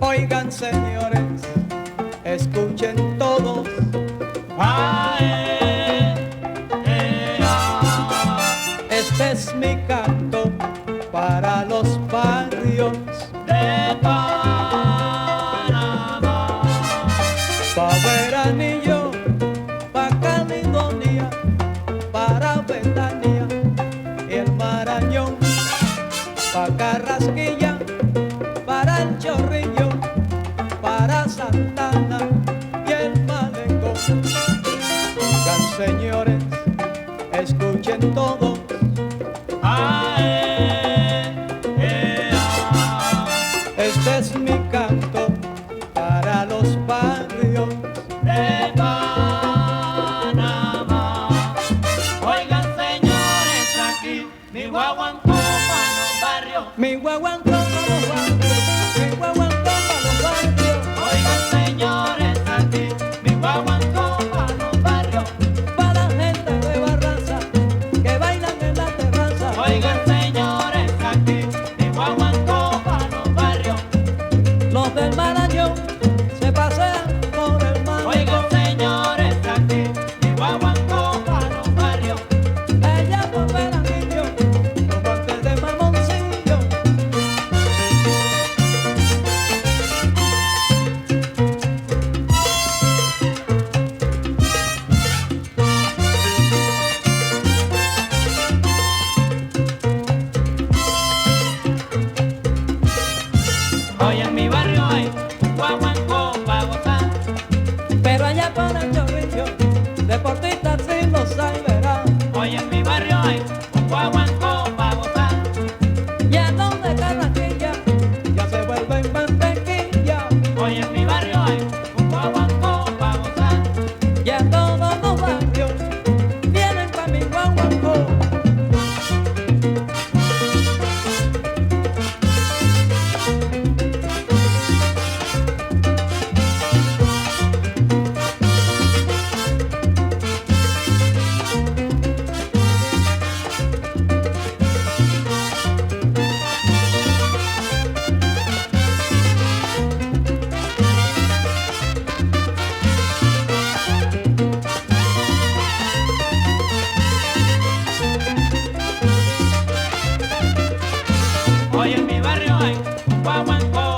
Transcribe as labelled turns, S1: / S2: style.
S1: Oigan, señores, escuchen todos.
S2: Ae,
S1: Este es mi canto para los barrios
S2: de Panamá.
S1: pa' Veranillo, pa' Caledonia, para Betania y el Marañón, pa' Carrasquilla, para el Chorrillo, para Santana y el Malecón. Oigan, señores, escuchen todos.
S2: Ae,
S1: Este es mi canto para los barrios
S2: de Panamá. Oigan, señores, aquí mi guaguancó para los barrios.
S1: mi guaguancó para los barrios, mi guaguancó para los barrios,
S2: Oigan, señores, aquí mi guaguancó para los barrios.
S1: para la gente de Barraza que bailan en la terraza.
S2: Oigan, señores, aquí mi guaguancó para los barrios.
S1: Los del Marañón se pasean por el mar.
S2: Oigan, señores, aquí mi guaguancó para los barrios.
S1: Ella por Veranillo, los montes de Mamoncillo.
S2: Hoy en mi barrio hay un guaguancó para gozar.
S1: Pero allá por el Chorrillo, deportistas sí los hay, verán.
S2: Hoy en mi barrio hay un guaguancó para gozar.
S1: Ya donde Carrasquilla, ya se vuelven mantequilla.
S2: Hoy en mi barrio hay un guaguancó para gozar.
S1: Ya todos los barrios vienen pa' mi guaguancó.
S2: Hoy en mi barrio hay un guaguancó